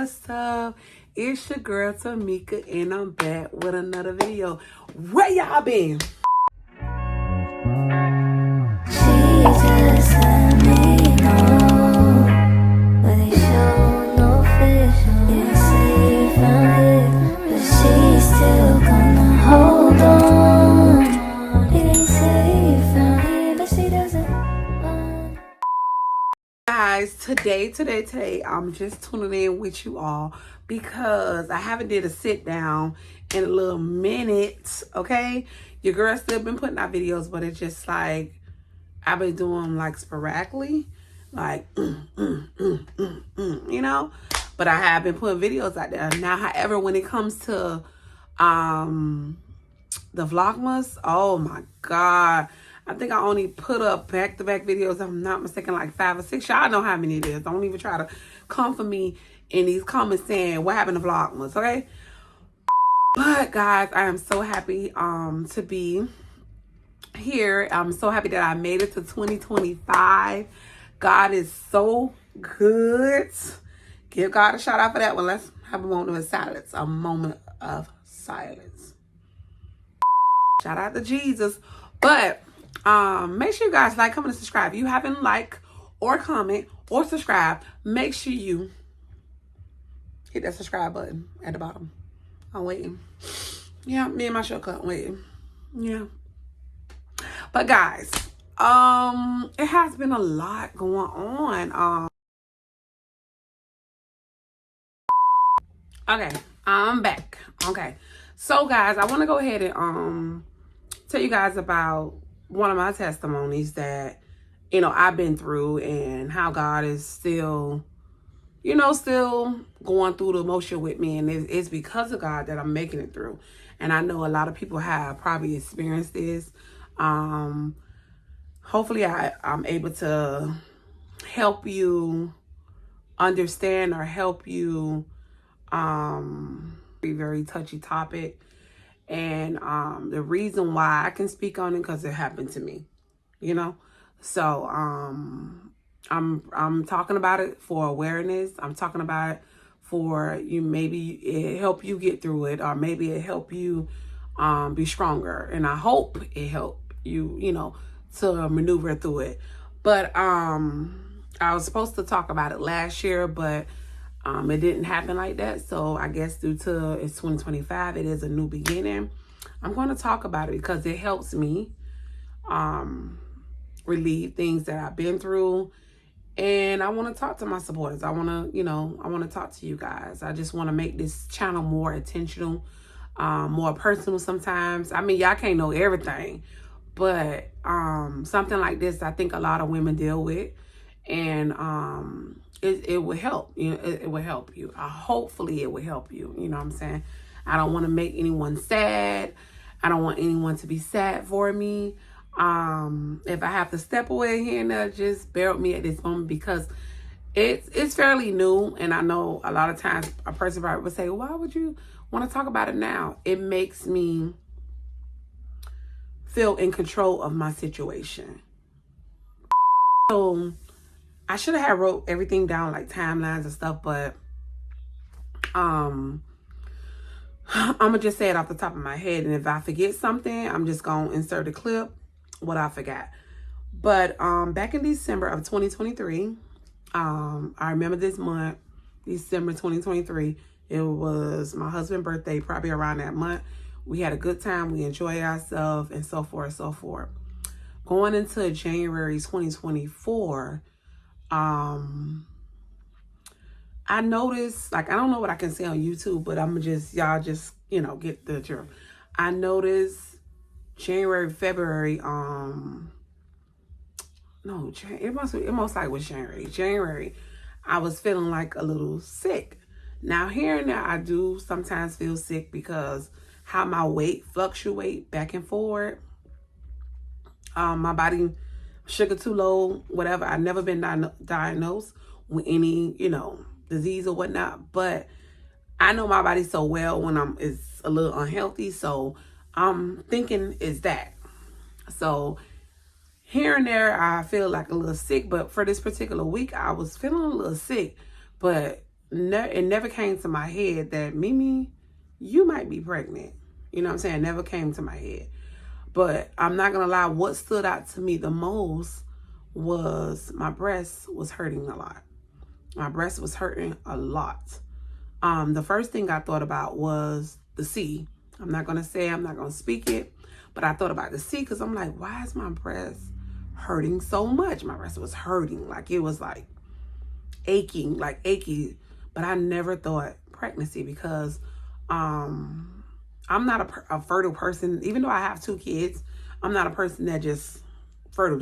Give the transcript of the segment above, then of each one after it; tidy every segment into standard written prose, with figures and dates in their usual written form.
what's up? It's your girl Tamika and I'm back with another video. Where y'all been? She just let me know, but they show no fish. Didn't say you found it, but she's still gonna hold on. Didn't say you found it, but she doesn't want. Guys, today, I'm just tuning in with you all because I haven't did a sit down in a little minute, okay? Your girl still been putting out videos, but it's just like, I've been doing like sporadically, like, you know? But I have been putting videos out there. Now, however, when it comes to the Vlogmas, oh my God. I think I only put up back-to-back videos, if I'm not mistaken, like 5 or 6. Y'all know how many it is. Don't even try to come for me in these comments saying, what happened to Vlogmas, okay? But, guys, I am so happy to be here. I'm so happy that I made it to 2025. God is so good. Give God a shout out for that one. Let's have a moment of silence. A moment of silence. Shout out to Jesus. But make sure you guys like, comment, and subscribe. If you haven't liked or comment or subscribe, make sure you hit that subscribe button at the bottom. I'm waiting. Yeah, me and my shortcut waiting. Yeah. But guys, it has been a lot going on. Okay, I'm back. Okay. So guys, I want to go ahead and tell you guys about one of my testimonies that, you know, I've been through and how God is still, you know, still going through the motion with me. And it's because of God that I'm making it through. And I know a lot of people have probably experienced this. Hopefully I'm able to help you understand or help you, very touchy topic. And the reason why I can speak on it because it happened to me, you know. So I'm talking about it for awareness. I'm talking about it for you. Maybe it help you get through it, or maybe it help you be stronger. And I hope it help you, you know, to maneuver through it. But I was supposed to talk about it last year, but it didn't happen like that. So I guess due to it's 2025, it is a new beginning. I'm going to talk about it because it helps me relieve things that I've been through. And I want to talk to my supporters. I want to, you know, I want to talk to you guys. I just want to make this channel more intentional, more personal sometimes. I mean, y'all can't know everything, but something like this, I think a lot of women deal with. And it will help. You know, it will help you. Hopefully it will help you. You know what I'm saying? I don't want to make anyone sad. I don't want anyone to be sad for me. If I have to step away here and there, just bear with me at this moment because it's fairly new. And I know a lot of times a person probably would say, why would you want to talk about it now? It makes me feel in control of my situation. So I should have wrote everything down, like timelines and stuff, but I'm gonna just say it off the top of my head, and if I forget something, I'm just gonna insert a clip what I forgot. But back in December of 2023, I remember this month, December 2023, it was my husband's birthday, probably around that month. We had a good time, we enjoyed ourselves, and so forth, so forth. Going into January 2024, I noticed, like, I don't know what I can say on YouTube, but I'm just, y'all just, you know, get the drift. I noticed January, February, no, it most like was January. January, I was feeling like a little sick. Now, here and there, I do sometimes feel sick because how my weight fluctuate back and forward. My body, sugar too low, whatever. I've never been diagnosed with any, you know, disease or whatnot, but I know my body so well when it's a little unhealthy. So I'm thinking it's that. So here and there, I feel like a little sick, but for this particular week, I was feeling a little sick, but it never came to my head that Mimi, you might be pregnant. You know what I'm saying? It never came to my head. But I'm not going to lie, what stood out to me the most was my breast was hurting a lot. My breast was hurting a lot. The first thing I thought about was the C. I'm not going to speak it, but I thought about the C because I'm like, why is my breast hurting so much? My breast was hurting. Like, it was like aching, like achy. But I never thought pregnancy because I'm not a fertile person. Even though I have 2 kids, I'm not a person that just fertile.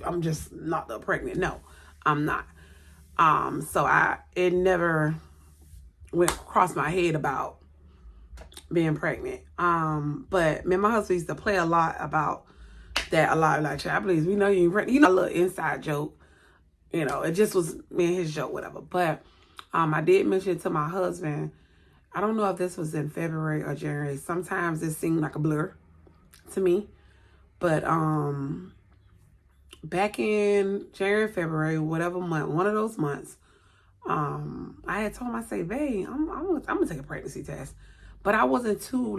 I'm just not the pregnant. No, I'm not. So it never went across my head about being pregnant. But me and my husband used to play a lot about that. A lot, like, I believe we know you ain't pregnant. You know, a little inside joke. You know, it just was me and his joke, whatever. But I did mention to my husband, I don't know if this was in February or January. Sometimes it seemed like a blur to me. But back in January, February, whatever month, one of those months, I had told him, I say, babe, I'm gonna take a pregnancy test. But I wasn't too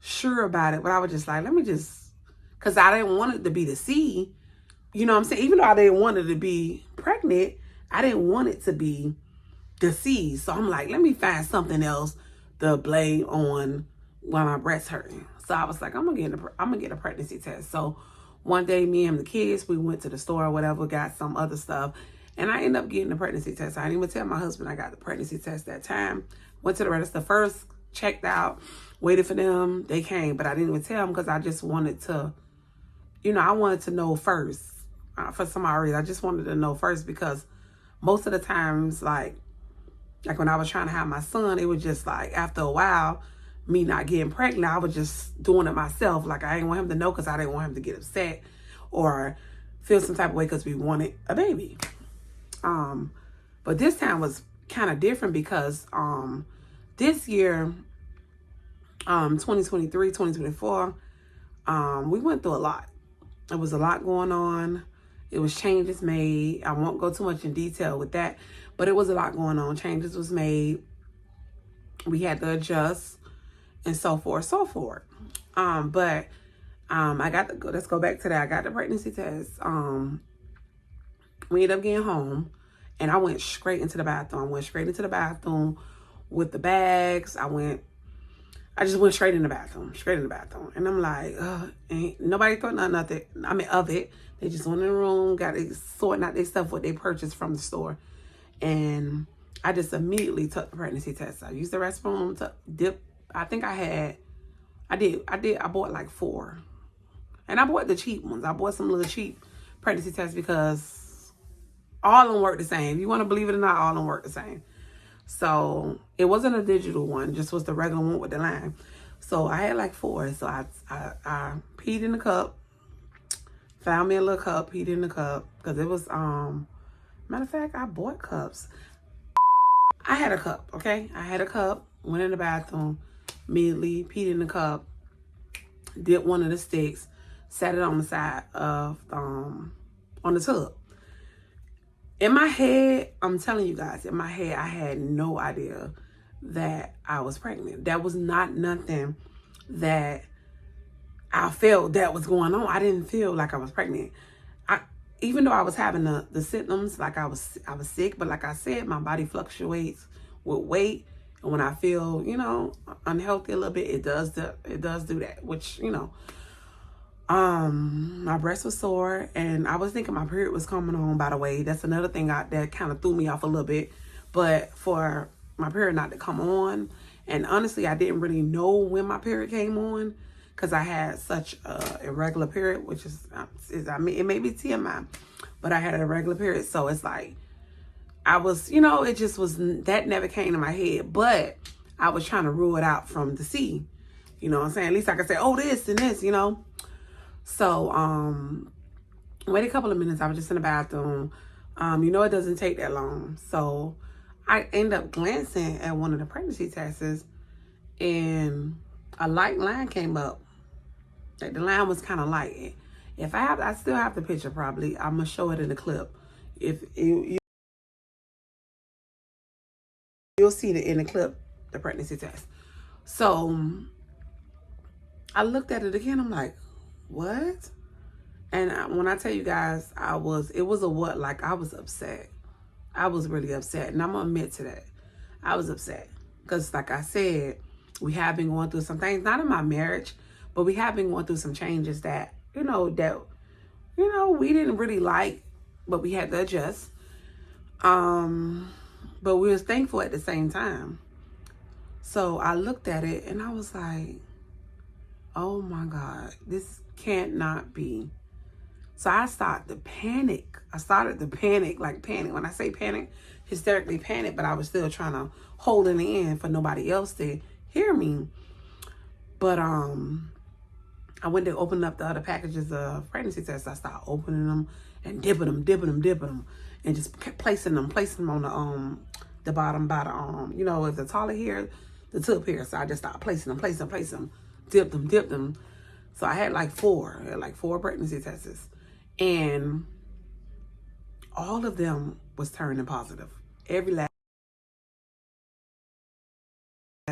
sure about it. But I was just like, because I didn't want it to be the C. You know what I'm saying? Even though I didn't want it to be pregnant, I didn't want it to be the C. So I'm like, let me find something else to blame on when my breast's hurting. So I was like, I'm gonna get a pregnancy test. So one day, me and the kids, we went to the store or whatever, got some other stuff, and I ended up getting the pregnancy test. I didn't even tell my husband I got the pregnancy test that time. Went to the register first, checked out, waited for them. They came, but I didn't even tell them because I just wanted to, I wanted to know first. For some reason, I just wanted to know first because most of the times, like when I was trying to have my son, it was just like after a while, me not getting pregnant, I was just doing it myself. Like, I didn't want him to know because I didn't want him to get upset or feel some type of way because we wanted a baby. But this time was kind of different because this year, 2023, 2024, we went through a lot. There was a lot going on. It was changes made. I won't go too much in detail with that, but it was a lot going on. Changes was made. We had to adjust and so forth, so forth. But let's go back to that. I got the pregnancy test. We ended up getting home and I went straight into the bathroom. I went straight into the bathroom with the bags. I just went straight in the bathroom. And I'm like, ain't nobody thought nothing of it. They just went in the room, got it sorting out their stuff, what they purchased from the store. And I just immediately took the pregnancy test. I used the restroom to dip. I think I bought like 4. And I bought the cheap ones. I bought some little cheap pregnancy tests because all of them work the same. If you want to believe it or not, all of them work the same. So it wasn't a digital one, just was the regular one with the line. So I had like 4. So I peed in the cup, found me a little cup, peed in the cup. Because it was, matter of fact, I bought cups. I had a cup, okay? I had a cup, went in the bathroom, immediately peed in the cup, did one of the sticks, sat it on the side of, on the tub. In my head, I'm telling you guys, in my head, I had no idea that I was pregnant. That was not nothing that I felt that was going on. I didn't feel like I was pregnant. Even though I was having the symptoms, like I was sick, but like I said, my body fluctuates with weight. And when I feel, unhealthy a little bit, it does do that, which, my breast was sore and I was thinking my period was coming on, by the way. That's another thing that kind of threw me off a little bit. But for my period not to come on, and honestly, I didn't really know when my period came on because I had such a irregular period, which is it may be TMI, but I had an irregular period. So it's like, I was, it just was, that never came to my head, but I was trying to rule it out from the C. You know what I'm saying? At least I could say, oh, this and this, So, wait a couple of minutes. I was just in the bathroom. It doesn't take that long. So I end up glancing at one of the pregnancy tests and a light line came up. Like the line was kind of light. I still have the picture probably. I'm going to show it in the clip. If you'll see it in the clip, the pregnancy test. So I looked at it again. I'm like, what? And when I tell you guys, it was a what? Like, I was upset. I was really upset. And I'm going to admit to that. I was upset. Because like I said, we have been going through some things, not in my marriage, but we have been going through some changes that we didn't really like, but we had to adjust. But we was thankful at the same time. So I looked at it and I was like, oh my God, this can't not be. So I started to panic. Like panic. When I say panic, hysterically panic, but I was still trying to hold it in for nobody else to hear me. But I went to open up the other packages of pregnancy tests. I started opening them and dipping them, and just kept placing them on the bottom by the if the taller here, the tip here. So I just started placing them, dipped them. So I had like four pregnancy tests, and all of them was turning positive. Every last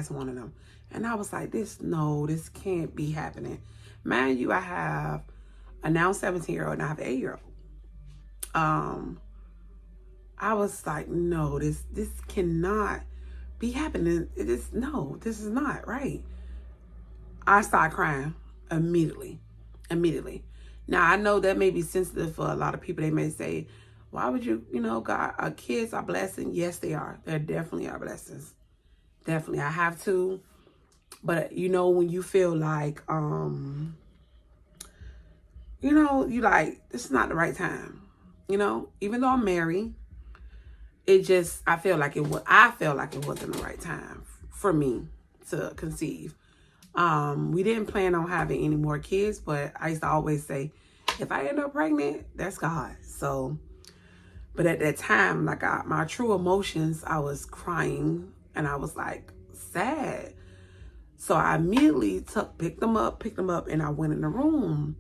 one of them. And I was like, this can't be happening. Mind you, I have a now 17-year-old and I have an 8-year-old. I was like, no, this cannot be happening. This is not right. I started crying immediately. Now, I know that may be sensitive for a lot of people. They may say, why would you, God, kids are blessings. Yes, they are. They definitely are blessings. Definitely. I have to. But, when you feel like, you like, this is not the right time. Even though I'm married, I felt like it wasn't the right time for me to conceive. We didn't plan on having any more kids, but I used to always say, if I end up pregnant, that's God. So, but at that time, like my true emotions, I was crying and I was like sad. So I immediately picked them up and I went in the room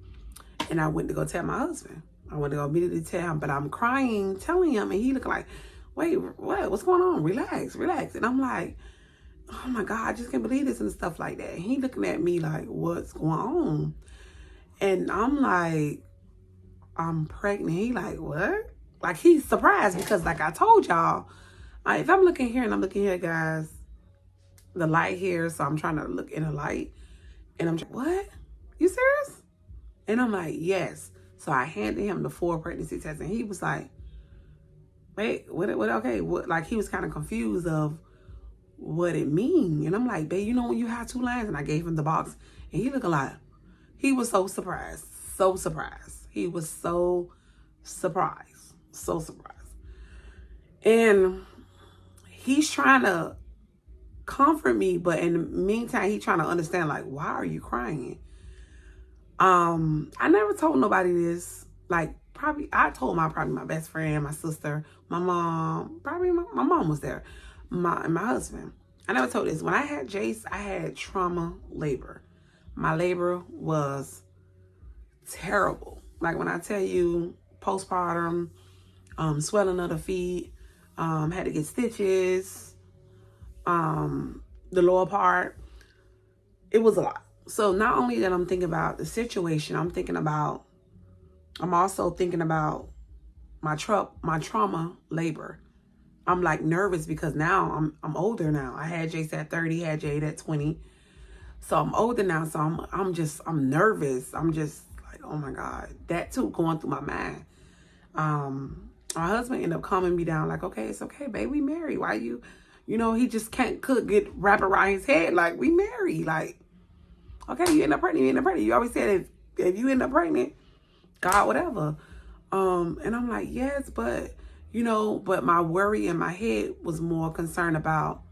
and I went to go tell my husband. I went to go immediately tell him, but I'm crying, telling him, and he looked like, wait, what's going on? Relax. And I'm like, oh my God, I just can't believe this and stuff like that. And he looking at me like, what's going on? And I'm like, I'm pregnant. He like, what? Like, he's surprised because like I told y'all, if I'm looking here and I'm looking here, guys, the light here, so I'm trying to look in the light, and I'm like, what? You serious? And I'm like, yes. So I handed him the 4 pregnancy tests, and he was like, wait, what? Okay, what? Like, he was kind of confused of what it mean. And I'm like, babe, when you have 2 lines, and I gave him the box, and he looked like, he was so surprised. He was so surprised. And he's trying to comfort me, but in the meantime, he's trying to understand, like, why are you crying? I never told nobody this. Like, I told probably my best friend, my sister, my mom, probably my mom was there, and my husband. I never told this. When I had Jace, I had trauma labor. My labor was terrible. Like, when I tell you, postpartum, swelling of the feet, had to get stitches, the lower part. It was a lot. So not only that I'm thinking about the situation, I'm also thinking about my trauma labor. I'm like nervous because now I'm older now. I had Jace at 30, had Jade at 20. So I'm older now, so I'm nervous. I'm just like, oh my God. That too going through my mind. My husband ended up calming me down, like, okay, it's okay, babe, we married. Why he just could get wrapped around his head, like, we married. Like, okay, you end up pregnant. You always said if you end up pregnant, God, whatever. And I'm like, yes, but but my worry in my head was more concerned about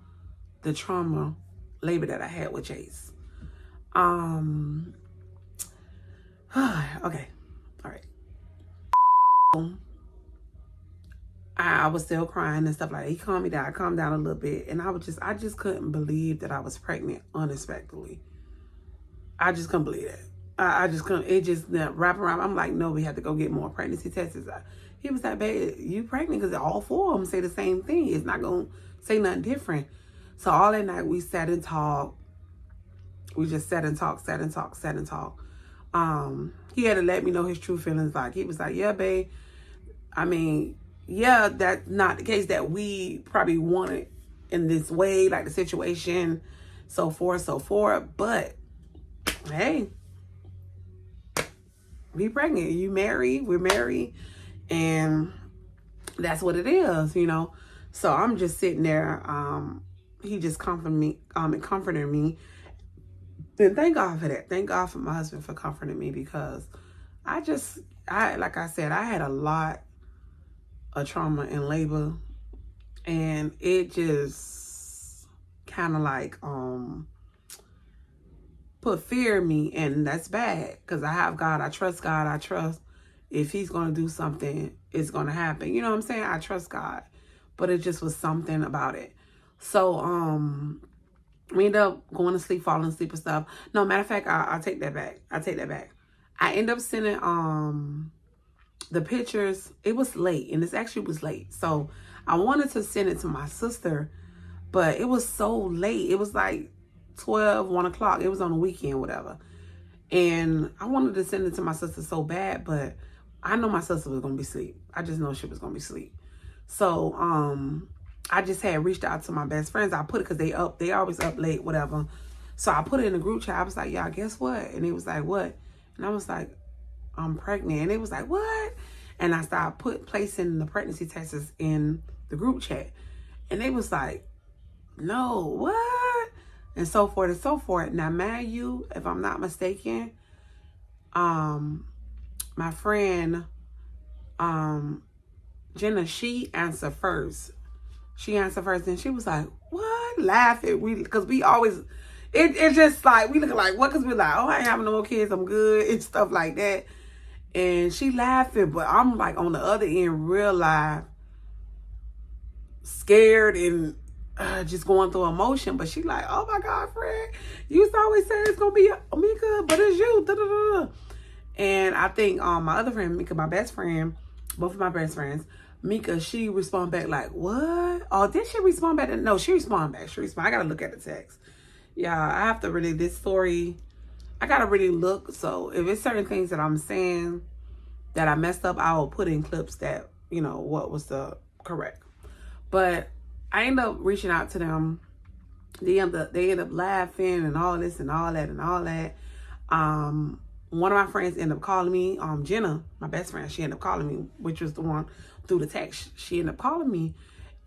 the trauma labor that I had with Chase. Okay. All right. I was still crying and stuff like that. He calmed me down. I calmed down a little bit. And I just couldn't believe that I was pregnant unexpectedly. I just couldn't believe that. I just couldn't, it just wrap around. I'm like, no, we have to go get more pregnancy tests. He was like, babe, you pregnant? Because all four of them say the same thing. It's not going to say nothing different. So all that night we sat and talked. We just sat and talked. He had to let me know his true feelings. Like, he was like, yeah, babe. I mean, yeah, that's not the case that we probably wanted in this way, like the situation, so forth. But, hey, be pregnant. You married. We're married. And that's what it is, you know. So I'm just sitting there. He just comforted me, and comforted me. And thank God for that. Thank God for my husband for comforting me, because like I said, I had a lot of trauma in labor, and it just kind of like put fear in me, and that's bad, because I have God. I trust God. I trust if he's going to do something, it's going to happen. You know what I'm saying? I trust God. But it just was something about it. So we ended up going to sleep, falling asleep and stuff. No, matter of fact, I'll take that back. I ended up sending the pictures. It was late, and this actually was late. So I wanted to send it to my sister, but it was so late. It was like 12, 1 o'clock. It was on the weekend, whatever. And I wanted to send it to my sister so bad, but I know my sister was going to be asleep. I just know she was going to be asleep. So I just had reached out to my best friends. I put it because they always up late, whatever. So I put it in the group chat. I was like, y'all, guess what? And it was like, what? And I was like, I'm pregnant. And it was like, what? And I started placing the pregnancy tests in the group chat. And they was like, no, what? And so forth and so forth. Now, mind you, if I'm not mistaken, my friend, Jenna, she answered first. And she was like, what? Laughing. Because we always, it's just like, we look like, what? Because we're like, oh, I ain't having no more kids. I'm good. And stuff like that. And she laughing, but I'm like on the other end, real live, scared and just going through emotion. But she like, oh my God, Fred, you used to always say it's going to be Mika, but it's you. Da, da, da, da. And I think my other friend, Mika, my best friend, both of my best friends, Mika, she responded back like, what? Oh, did she respond back? No, she responded back. I got to look at the text. Yeah, I have to really, this story, I got to really look. So if it's certain things that I'm saying that I messed up, I will put in clips that, you know, what was the correct. But I ended up reaching out to them. They end up laughing and all this and all that and all that. One of my friends ended up calling me, Jenna, my best friend, she ended up calling me, which was the one through the text. She ended up calling me,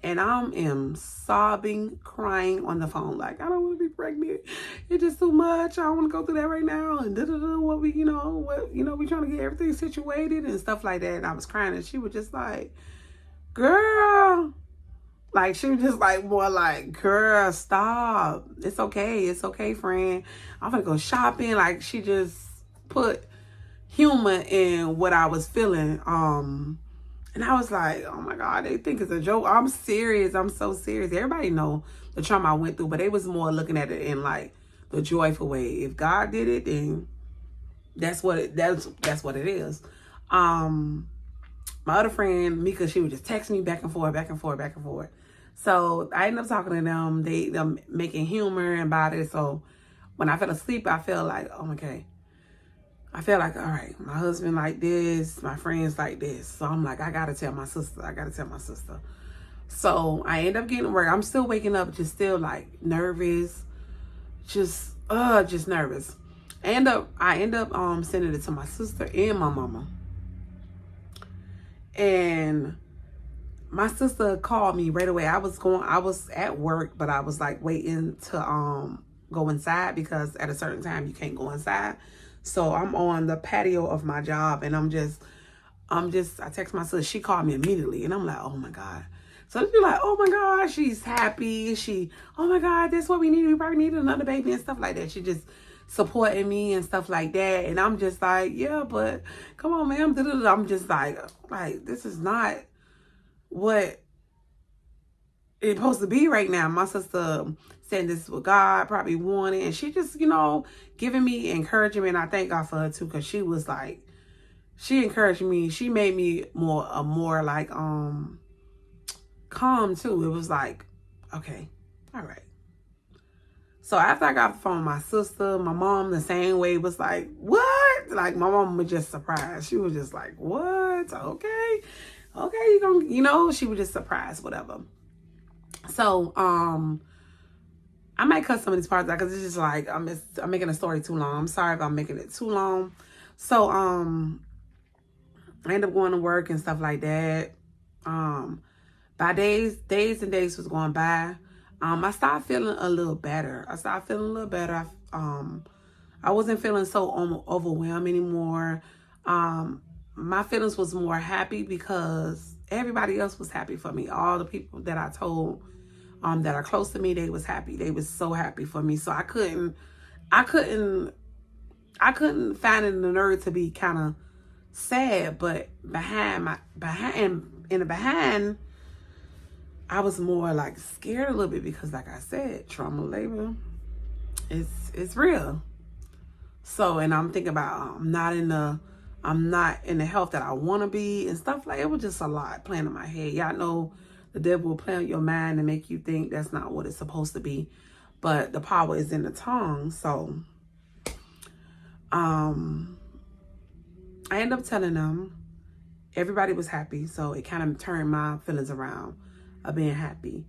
and I am sobbing, crying on the phone. Like, I don't want to be pregnant. It's just too much. I don't want to go through that right now. And what we trying to get everything situated and stuff like that. And I was crying, and she was just like, girl, like, she was just like, more like, girl, stop. It's okay, friend. I'm gonna go shopping. Like, she just put humor in what I was feeling. And I was like, oh my God, they think it's a joke. I'm serious. I'm so serious. Everybody know the trauma I went through, but they was more looking at it in like the joyful way. If God did it, then that's what it is. My other friend, Mika, she would just text me back and forth. So I ended up talking to them. Them making humor about it. So when I fell asleep, I felt like, oh my God. I felt like, all right, my husband like this, my friends like this. So I'm like, I got to tell my sister. So I end up getting to work. I'm still waking up, just still like nervous, just nervous. I end up sending it to my sister and my mama. And my sister called me right away. I was at work, but I was like waiting to go inside, because at a certain time you can't go inside. So I'm on the patio of my job, and I text my sister. She called me immediately, and I'm like, oh my God. So she's like, oh my God, she's happy. Oh my God, that's what we need. We probably need another baby and stuff like that. She just supporting me and stuff like that. And I'm just like, yeah, but come on, man. I'm just like, this is not what it's supposed to be right now. My sister saying this is what God probably wanted, and she just, you know, giving me encouragement. And I thank God for her too, because she was like, she encouraged me. She made me more like calm too. It was like, okay, all right. So after I got off the phone with my sister, my mom the same way was like, what? Like my mom was just surprised. She was just like, what? Okay, you gonna, you know, she was just surprised, whatever. So I might cut some of these parts out because it's just like I'm making a story too long. I'm sorry if I'm making it too long. So I ended up going to work and stuff like that. By days and days was going by. I started feeling a little better. I wasn't feeling so overwhelmed anymore. My feelings was more happy because everybody else was happy for me. All the people that I told that are close to me, they was happy. They was so happy for me. So I couldn't find it in the nerve to be kind of sad, but behind, I was more like scared a little bit because, like I said, trauma labor, it's real. So, and I'm thinking about I'm not in the health that I want to be and stuff like. It was just a lot playing in my head. Y'all know the devil will play on your mind and make you think that's not what it's supposed to be, but the power is in the tongue. So, I ended up telling them. Everybody was happy, so it kind of turned my feelings around of being happy.